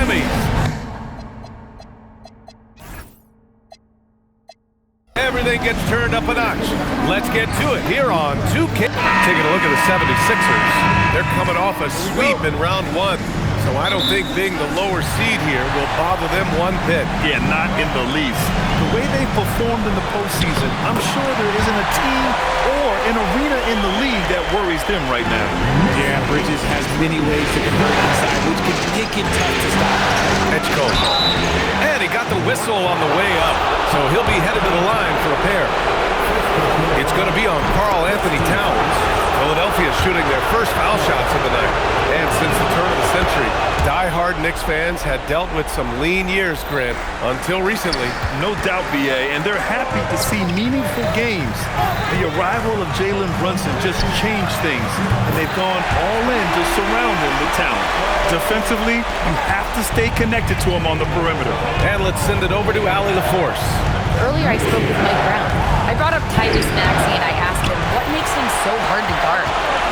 semis. Everything gets turned up a notch. Let's get to it here on 2K. Taking a look at the 76ers. They're coming off a sweep in round one. So I don't think being the lower seed here will bother them one bit. Yeah, not in the least. The way they performed in the postseason, I'm sure there isn't a team or an arena in the league that worries them right now. Yeah, Bridges has many ways to convert inside, which can make it tough to stop. Edge coach. And he got the whistle on the way up. So he'll be headed to the line for a pair. It's going to be on Karl Anthony Towns. Philadelphia shooting their first foul shots of the night. And since the turn of the century, die-hard Knicks fans had dealt with some lean years, Grant, until recently. No doubt, B.A., and they're happy to see meaningful games. The arrival of Jalen Brunson just changed things, and they've gone all in to surround him with talent. Defensively, you have to stay connected to him on the perimeter. And let's send it over to Allie LaForce. Earlier I spoke with Mike Brown. I brought up Tyrese Maxey and I asked him what makes him so hard to guard.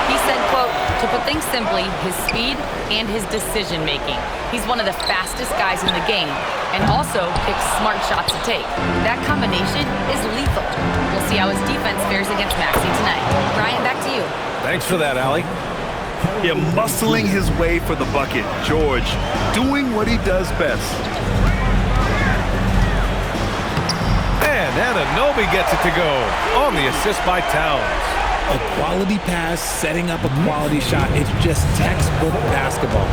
He said, quote, to put things simply, his speed and his decision making. He's one of the fastest guys in the game and also picks smart shots to take. That combination is lethal. We'll see how his defense fares against Maxey tonight. Brian, back to you. Thanks for that, Allie. Yeah, muscling his way for the bucket. George doing what he does best. And Anunoby gets it to go on the assist by Towns. A quality pass, setting up a quality shot. It's just textbook basketball.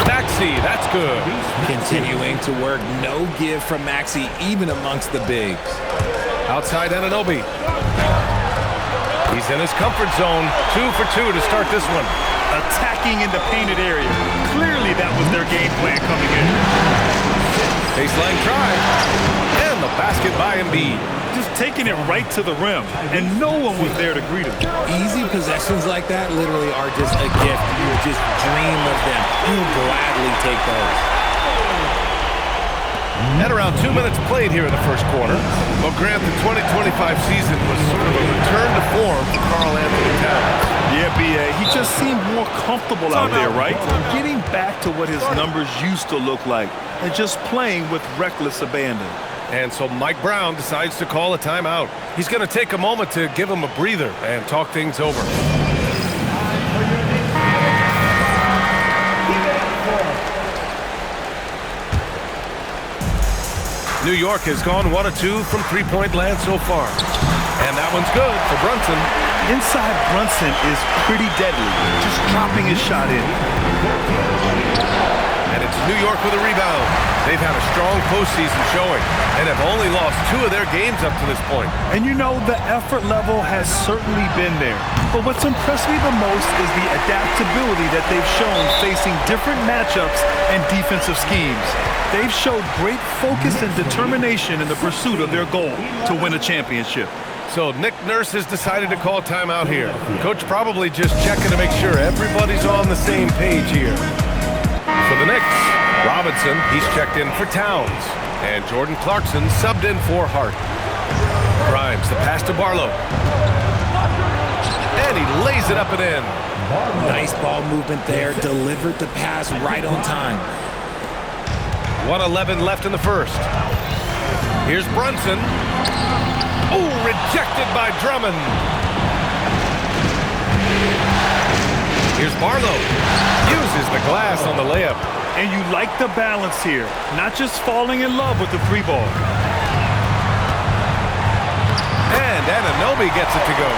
Maxey, that's good. Continuing to work, no give from Maxey, even amongst the bigs. Outside Anunoby. He's in his comfort zone. 2 for 2 to start this one. Attacking in the painted area. Clearly that was their game plan coming in. Baseline drive. And the basket by Embiid. Just taking it right to the rim, and no one was there to greet him. Easy possessions like that literally are just a gift. You would just dream of them. You'll gladly take those. At around 2 minutes played here in the first quarter. Well, Grant, the 2025 season was sort of a return to form for Karl Anthony Towns. Yeah, B.A., he just seemed more comfortable out there, right? Getting back to what his numbers used to look like and just playing with reckless abandon. And so Mike Brown decides to call a timeout. He's going to take a moment to give him a breather and talk things over. New York has gone 1 of 2 from three-point land so far. And that one's good for Brunson. Inside Brunson is pretty deadly, just dropping his shot in. And it's New York with a rebound. They've had a strong postseason showing and have only lost 2 of their games up to this point. And you know, the effort level has certainly been there. But what's impressed me the most is the adaptability that they've shown facing different matchups and defensive schemes. They've showed great focus and determination in the pursuit of their goal to win a championship. So Nick Nurse has decided to call timeout here. Coach probably just checking to make sure everybody's on the same page here. For the Knicks, Robinson, he's checked in for Towns. And Jordan Clarkson subbed in for Hart. Grimes, the pass to Barlow. And he lays it up and in. Nice ball movement there. Delivered the pass right on time. 1:11 left in the first. Here's Brunson. Oh, rejected by Drummond. Here's Barlow. Uses the glass on the layup. And you like the balance here, not just falling in love with the free ball. And Anunoby gets it to go.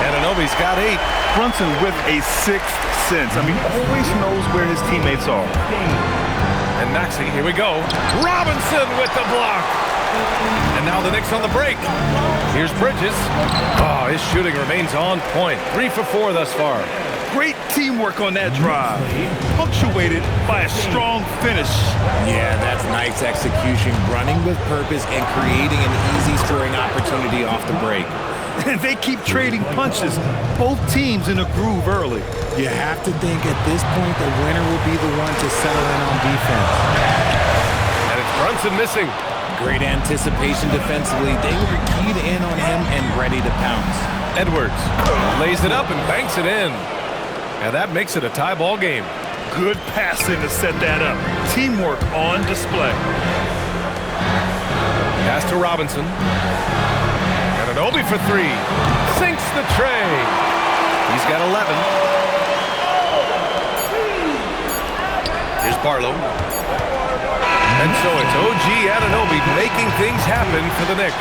Anunoby's got 8. Brunson with a sixth sense. I mean, always knows where his teammates are. And Maxey, here we go. Robinson with the block. And now the Knicks on the break. Here's Bridges. Oh, his shooting remains on point. 3 for 4 thus far. Great teamwork on that drive. Punctuated by a strong finish. Yeah, that's nice execution. Running with purpose and creating an easy scoring opportunity off the break. And they keep trading punches. Both teams in a groove early. You have to think at this point the winner will be the one to settle in on defense. And it's Brunson missing. Great anticipation defensively. They were keyed in on him and ready to pounce. Edwards lays it up and banks it in. And that makes it a tie ball game. Good passing to set that up. Teamwork on display. Pass to Robinson. Anunoby for three. Sinks the tray. He's got 11. Here's Barlow. And so it's OG Anunoby making things happen for the Knicks.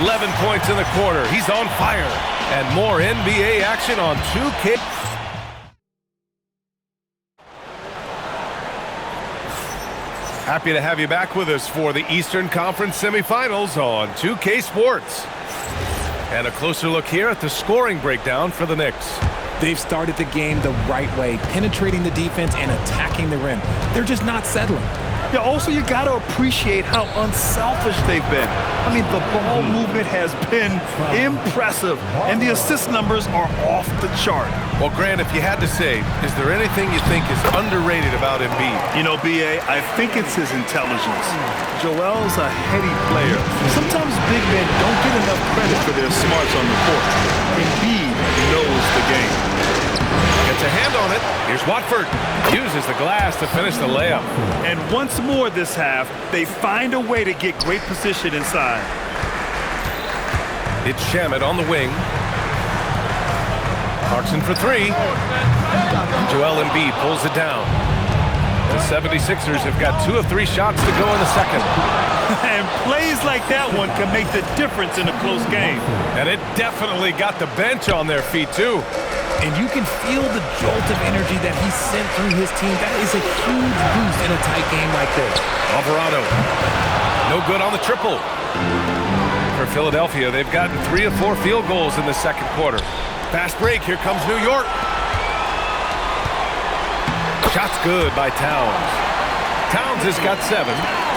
11 points in the quarter. He's on fire. And more NBA action on 2K. Happy to have you back with us for the Eastern Conference semifinals on 2K Sports. And a closer look here at the scoring breakdown for the Knicks. They've started the game the right way, penetrating the defense and attacking the rim. They're just not settling. Yeah, also, you got to appreciate how unselfish they've been. I mean, the ball movement has been impressive, and the assist numbers are off the chart. Well, Grant, if you had to say, is there anything you think is underrated about Embiid? You know, B.A., I think it's his intelligence. Joel's a heady player. Sometimes big men don't get enough credit for their smarts on the court. Embiid knows the game. Gets a hand on it. Here's Watford. Uses the glass to finish the layup. And once more this half, they find a way to get great position inside. It's Shamet on the wing. Clarkson for three. Joel Embiid pulls it down. The 76ers have got 2 of 3 shots to go in the second. And plays like that one can make the difference in a close game. And it definitely got the bench on their feet, too. And you can feel the jolt of energy that he sent through his team. That is a huge boost in a tight game like this. Alvarado. No good on the triple. For Philadelphia, they've gotten 3 of 4 field goals in the second quarter. Fast break. Here comes New York. Shot's good by Towns. Towns has got 7.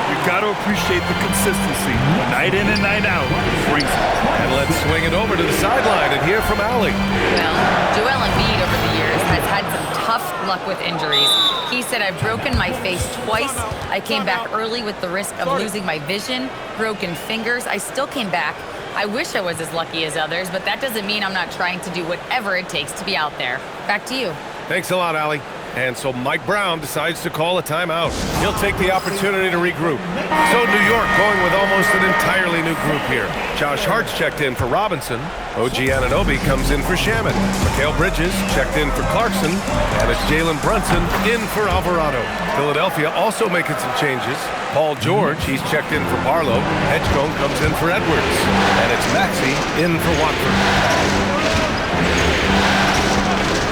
You've got to appreciate the consistency. Night in and night out. Brings it. And let's swing it over to the sideline and hear from Allie. Well, Joel Embiid over the years has had some tough luck with injuries. He said, I've broken my face twice. I came back early with the risk of losing my vision, broken fingers. I still came back. I wish I was as lucky as others, but that doesn't mean I'm not trying to do whatever it takes to be out there. Back to you. Thanks a lot, Allie. And so Mike Brown decides to call a timeout. He'll take the opportunity to regroup. So New York going with almost an entirely new group here. Josh Hart's checked in for Robinson. OG Anunoby comes in for Shamet. Mikal Bridges checked in for Clarkson. And it's Jalen Brunson in for Alvarado. Philadelphia also making some changes. Paul George, he's checked in for Barlow. Edgecombe comes in for Edwards. And it's Maxey in for Watford.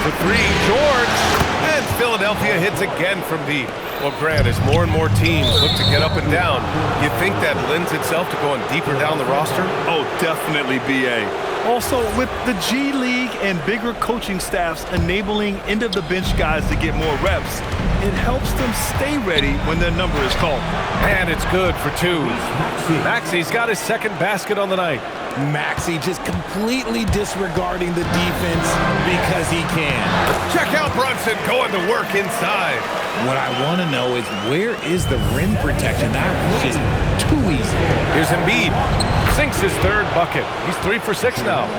For three, George. And Philadelphia hits again from deep. Well, Grant, as more and more teams look to get up and down, you think that lends itself to going deeper down the roster? Oh, definitely, B.A. Also, with the G League and bigger coaching staffs enabling end-of-the-bench guys to get more reps, it helps them stay ready when their number is called. And it's good for 2. Maxey's got his second basket on the night. Maxey just completely disregarding the defense because he can. Check out Brunson going to work inside. What I want to know is where is the rim protection? That was just too easy. Here's Embiid. Sinks his third bucket. He's 3 for 6 now.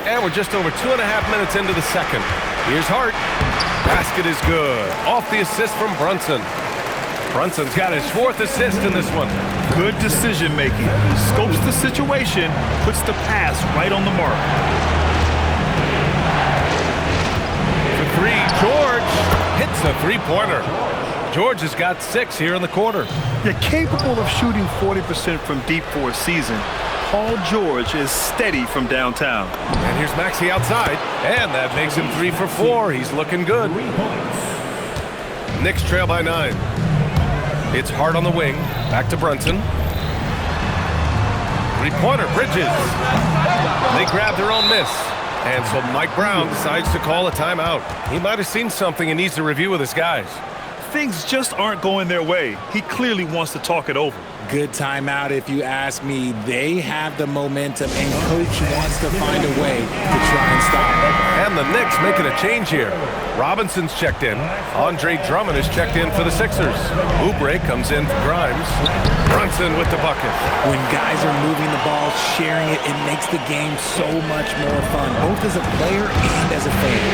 And we're just over 2.5 minutes into the second. Here's Hart. Basket is good. Off the assist from Brunson. Brunson's got his 4th assist in this one. Good decision-making. Scopes the situation, puts the pass right on the mark. For 3, George hits a 3-pointer. George has got 6 here in the quarter. You're capable of shooting 40% from deep for a season. Paul George is steady from downtown. And here's Maxey outside, and that makes him 3 for 4. He's looking good. Knicks trail by 9. It's Hart on the wing. Back to Brunson. 3-pointer, Bridges. They grab their own miss. And so Mike Brown decides to call a timeout. He might have seen something and needs to review with his guys. Things just aren't going their way. He clearly wants to talk it over. Good timeout if you ask me. They have the momentum, and coach wants to find a way to try and stop it. And the Knicks making a change here. Robinson's checked in. Andre Drummond is checked in for the Sixers. Oubre comes in for Grimes. Brunson with the bucket. When guys are moving the ball, sharing it, it makes the game so much more fun, both as a player and as a fan.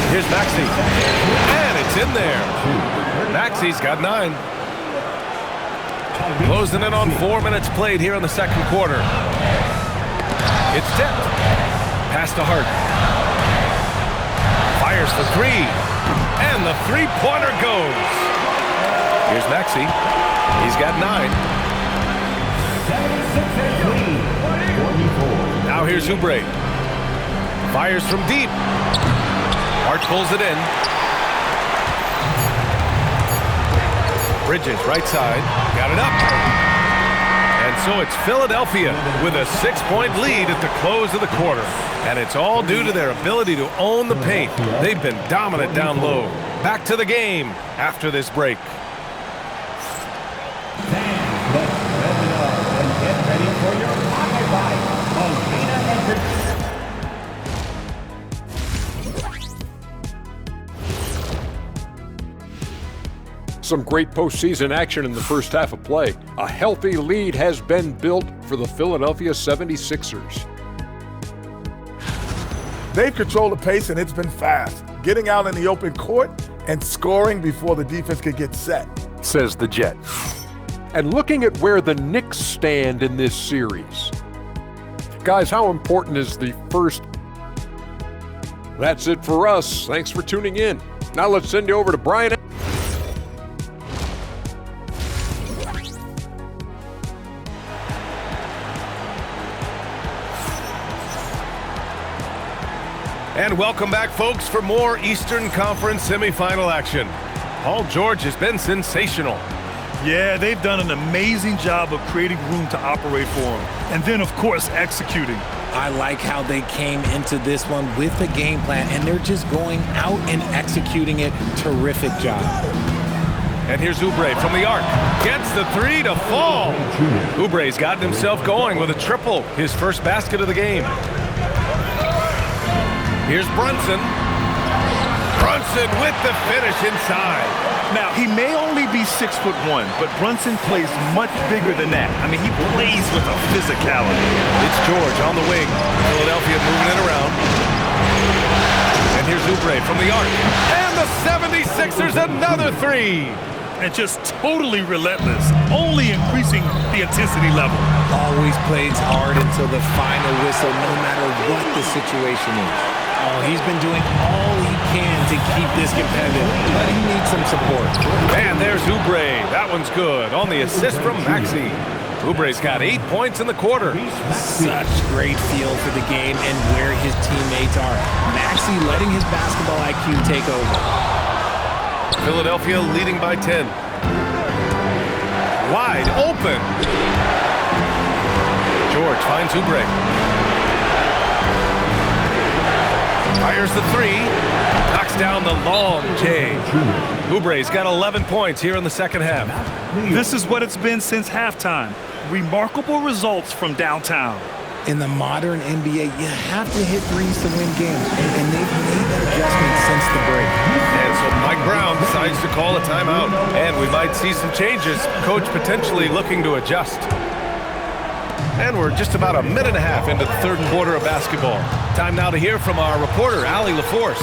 Here's Maxey. And it's in there. Maxey's got 9. Closing in on 4 minutes played here in the second quarter. It's tipped. Pass to Hart. Fires for 3. And the three-pointer goes. Here's Maxey. He's got 9. Now here's Oubre. Fires from deep. Hart pulls it in. Bridges, right side. Got it up. And so it's Philadelphia with a 6-point lead at the close of the quarter. And it's all due to their ability to own the paint. They've been dominant down low. Back to the game after this break. Some great postseason action in the first half of play. A healthy lead has been built for the Philadelphia 76ers. They've controlled the pace, and it's been fast, getting out in the open court and scoring before the defense could get set, says the Jet. And looking at where the Knicks stand in this series. Guys, how important is the first? That's it for us. Thanks for tuning in. Now let's send you over to Brian. And welcome back, folks, for more Eastern Conference semifinal action. Paul George has been sensational. Yeah, they've done an amazing job of creating room to operate for him. And then, of course, executing. I like how they came into this one with a game plan, and they're just going out and executing it. Terrific job. And here's Oubre from the arc. Gets the 3 to fall. Oubre's gotten himself going with a triple, his first basket of the game. Here's Brunson. Brunson with the finish inside. Now, he may only be 6'1", but Brunson plays much bigger than that. I mean, he plays with a physicality. It's George on the wing. Philadelphia moving it around. And here's Oubre from the arc. And the 76ers another 3. And just totally relentless, only increasing the intensity level. Always plays hard until the final whistle, no matter what the situation is. Oh, he's been doing all he can to keep this competitive, but he needs some support. And there's Oubre. That one's good on the assist from Maxey. Oubre's got 8 points in the quarter. Such great feel for the game and where his teammates are. Maxey letting his basketball IQ take over. Philadelphia leading by 10. Wide open. George finds Oubre. Fires the 3. Knocks down the long J. Oubre's got 11 points here in the second half. This is what it's been since halftime. Remarkable results from downtown. In the modern NBA, you have to hit threes to win games, and they've made that adjustment since the break. And so Mike Brown decides to call a timeout, and we might see some changes. Coach potentially looking to adjust. And we're just about a minute and a half into the third quarter of basketball. Time now to hear from our reporter, Allie LaForce.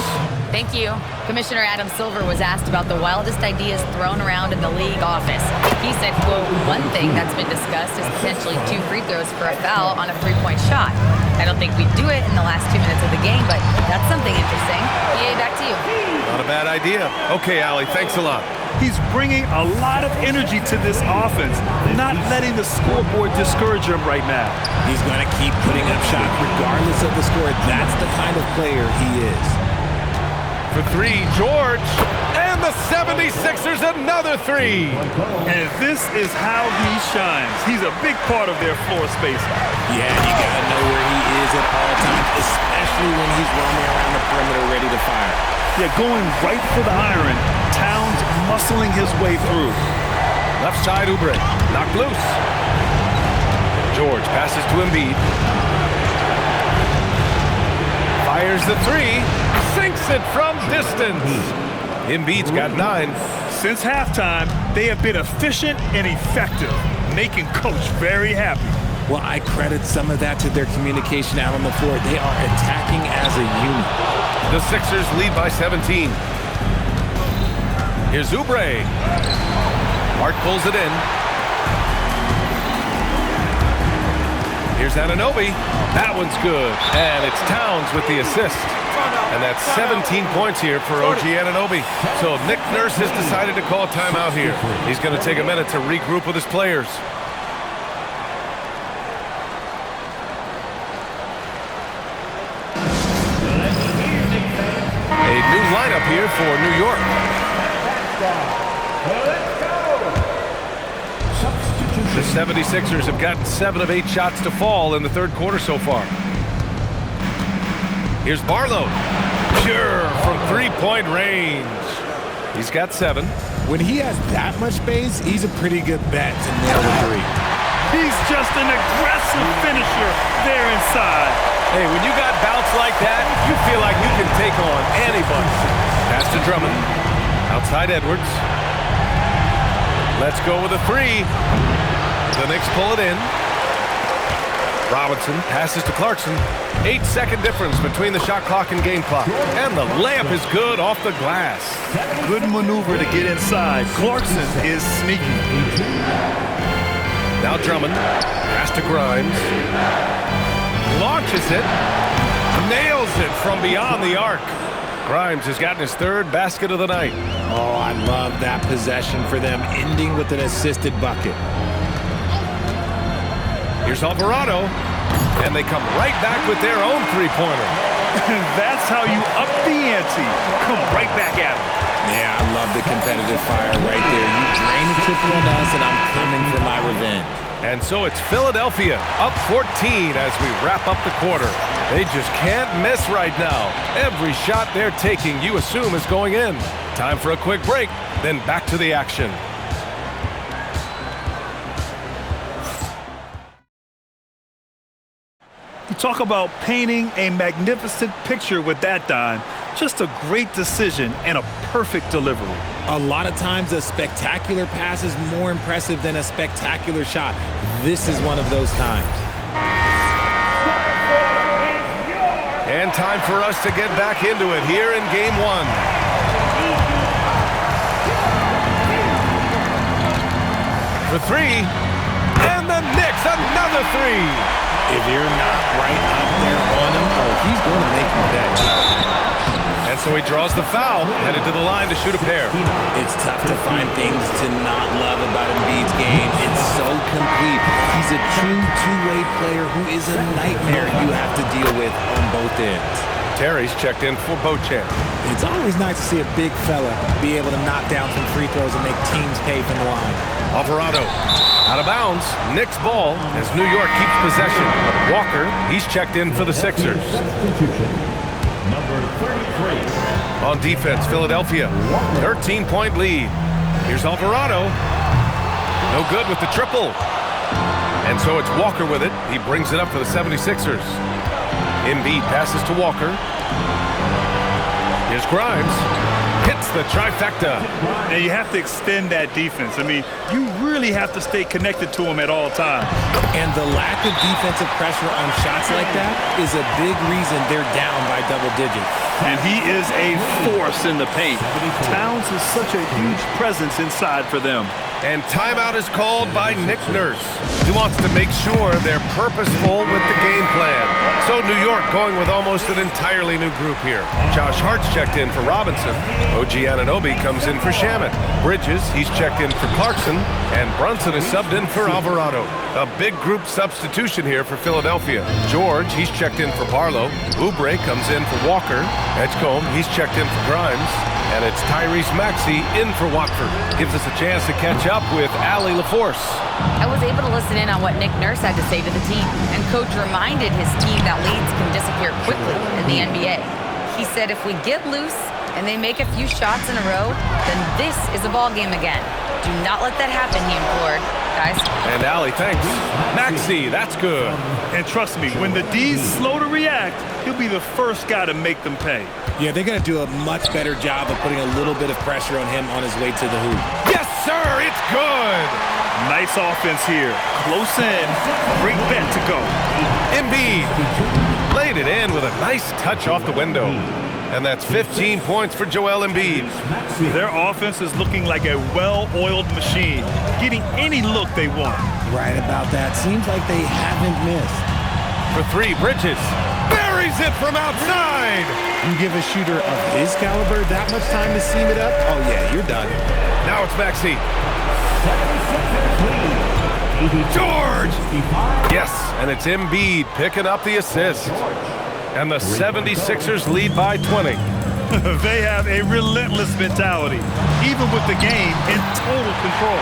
Thank you. Commissioner Adam Silver was asked about the wildest ideas thrown around in the league office. He said, quote, one thing that's been discussed is potentially 2 free throws for a foul on a 3-point shot. I don't think we'd do it in the last 2 minutes of the game, but that's something interesting. EA, back to you. Not a bad idea. Okay, Allie, thanks a lot. He's bringing a lot of energy to this offense, not letting the scoreboard discourage him right now. He's going to keep putting up shots regardless of the score. That's the kind of player he is. For 3, George. And the 76ers another 3. And this is how he shines. He's a big part of their floor space. Yeah, you got to know where he is at all times, especially when he's roaming around the perimeter ready to fire. Yeah, going right for the iron. Towns muscling his way through. Left side, Oubre. Knocked loose. George passes to Embiid. Fires Here's the three. Sinks it from distance. Embiid's got 9. Since halftime, they have been efficient and effective, making Coach very happy. Well, I credit some of that to their communication out on the floor. They are attacking as a unit. The Sixers lead by 17. Here's Oubre. Hart pulls it in. Here's Anunoby. That one's good. And it's Towns with the assist. And that's 17 points here for OG Anunoby. So Nick Nurse has decided to call a timeout here. He's going to take a minute to regroup with his players. A new lineup here for New York. The 76ers have gotten 7 of 8 shots to fall in the third quarter so far. Here's Barlow. Pure from three-point range. He's got 7. When he has that much space, he's a pretty good bet to nail the three. He's just an aggressive finisher there inside. Hey, when you got bounce like that, you feel like you can take on anybody. Pass to Drummond. Outside Edwards. Let's go with a 3. The Knicks pull it in. Robinson passes to Clarkson. 8-second difference between the shot clock and game clock. And the layup is good off the glass. Good maneuver to get inside. Clarkson is sneaky. Now Drummond. Pass to Grimes. Launches it. Nails it from beyond the arc. Grimes has gotten his 3rd basket of the night. Oh, I love that possession for them, ending with an assisted bucket. Here's Alvarado, and they come right back with their own three-pointer. That's how you up the ante. Come right back at it. Yeah, I love the competitive fire right there. You drain a triple on us, and I'm coming for my revenge. And so it's Philadelphia up 14 as we wrap up the quarter. They just can't miss right now. Every shot they're taking, you assume, is going in. Time for a quick break, then back to the action. You talk about painting a magnificent picture with that dime. Just a great decision and a perfect delivery. A lot of times a spectacular pass is more impressive than a spectacular shot. This is one of those times. And time for us to get back into it here in Game 1. For 3, and the Knicks, another 3. If you're not right up there on him, oh, he's going to make you bet. And so he draws the foul, headed to the line to shoot a pair. It's tough to find things to not love about Embiid's game. It's so complete. He's a true two-way player who is a nightmare you have to deal with on both ends. Terry's checked in for Beauchamp. It's always nice to see a big fella be able to knock down some free throws and make teams pay from the line. Alvarado out of bounds. Knicks ball as New York keeps possession. Walker, he's checked in for the Sixers. Number 33. On defense, Philadelphia, 13-point lead. Here's Alvarado. No good with the triple. And so it's Walker with it. He brings it up for the 76ers. Embiid passes to Walker. Here's Grimes. Hits the trifecta. And you have to extend that defense. I mean, you really have to stay connected to him at all times. And the lack of defensive pressure on shots like that is a big reason they're down by double digits. And he is a force in the paint. Towns is such a huge presence inside for them. And timeout is called by Nick Nurse. He wants to make sure they're purposeful with the game plan. So New York going with almost an entirely new group here. Josh Hart's checked in for Robinson. OG Anunoby comes in for Shamet. Bridges, he's checked in for Clarkson. And Brunson is subbed in for Alvarado. A big group substitution here for Philadelphia. George, he's checked in for Barlow. Oubre comes in for Walker. Edgecombe, he's checked in for Grimes. And it's Tyrese Maxey in for Watford. Gives us a chance to catch up with Allie LaForce. I was able to listen in on what Nick Nurse had to say to the team, and Coach reminded his team that leads can disappear quickly in the NBA. He said if we get loose and they make a few shots in a row, then this is a ball game again. Do not let that happen, he implored. guys. And Allie, thanks. Maxey, that's good. And trust me, when the D's slow to react, he'll be the first guy to make them pay. Yeah, they're going to do a much better job of putting a little bit of pressure on him on his way to the hoop. Yes, sir, it's good. Nice offense here. Close in. Great bet to go. Embiid laid it in with a nice touch off the window. And that's 15 points for Joel Embiid. Their offense is looking like a well-oiled machine, getting any look they want. Right about that. Seems like they haven't missed. For three, Bridges buries it from outside. You give a shooter of his caliber that much time to seam it up? Oh, yeah, you're done. Now it's Maxey. George! Yes, and it's Embiid picking up the assist. And the 76ers lead by 20. They have a relentless mentality, even with the game in total control.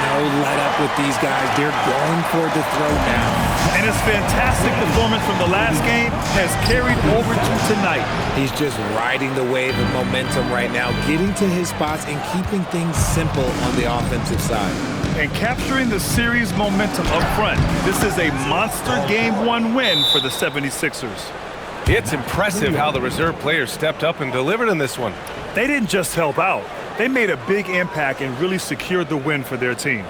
No let up with these guys. They're going for the throw now. And his fantastic performance from the last game has carried over to tonight. He's just riding the wave of momentum right now, getting to his spots and keeping things simple on the offensive side. And capturing the series momentum up front. This is a monster Game 1 win for the 76ers. It's impressive how the reserve players stepped up and delivered in this one. They didn't just help out. They made a big impact and really secured the win for their team.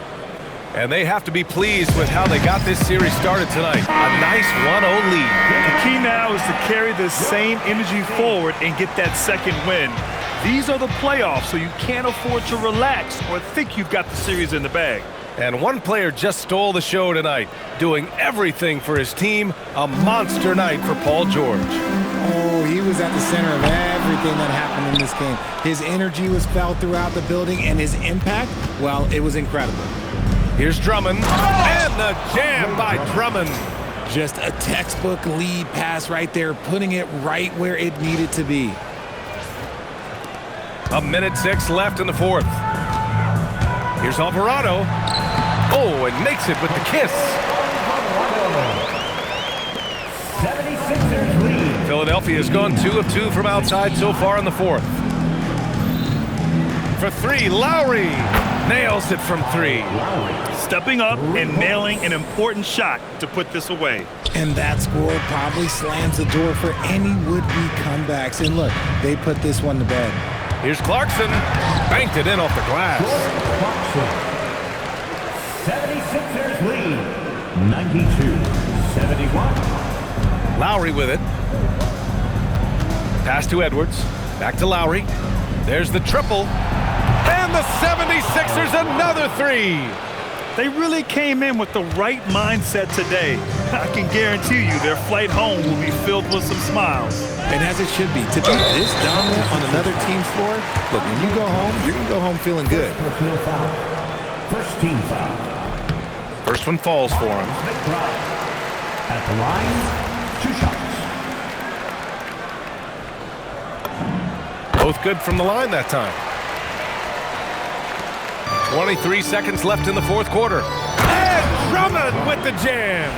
And they have to be pleased with how they got this series started tonight. A nice 1-0 lead. The key now is to carry this same energy forward and get that second win. These are the playoffs, so you can't afford to relax or think you've got the series in the bag. And one player just stole the show tonight, doing everything for his team. A monster night for Paul George. Oh, he was at the center of everything that happened in this game. His energy was felt throughout the building, and his impact, well, it was incredible. Here's Drummond, and the jam by Drummond. Just a textbook lead pass right there, putting it right where it needed to be. 1:06 left in the fourth. Here's Alvarado. Oh, and makes it with the kiss. 76ers lead. Philadelphia has gone 2 of 2 from outside so far in the fourth. For three, Lowry nails it from three. Stepping up and nailing an important shot to put this away. And that score probably slams the door for any would-be comebacks. And look, they put this one to bed. Here's Clarkson. Banked it in off the glass. 76ers lead. 92-71. Lowry with it. Pass to Edwards. Back to Lowry. There's the triple. And the 76ers another three. They really came in with the right mindset today. I can guarantee you their flight home will be filled with some smiles. And as it should be, to be this dominant on another team's floor, look, when you go home, you're going to go home feeling good. First team foul. First one falls for him. At the line, 2 shots. Both good from the line that time. 23 seconds left in the fourth quarter. And Drummond with the jam.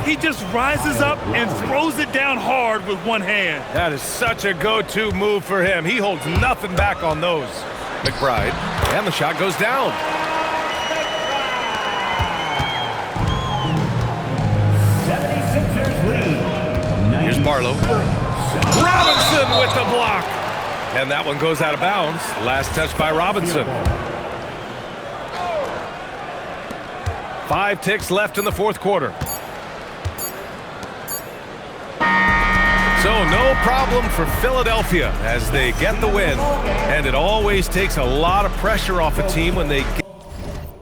He just rises up and throws it down hard with one hand. That is such a go-to move for him. He holds nothing back on those. McBride. And the shot goes down. Here's Barlow. Robinson with the block. And that one goes out of bounds. Last touch by Robinson. 5 ticks left in the fourth quarter. So no problem for Philadelphia as they get the win. And it always takes a lot of pressure off a team when they get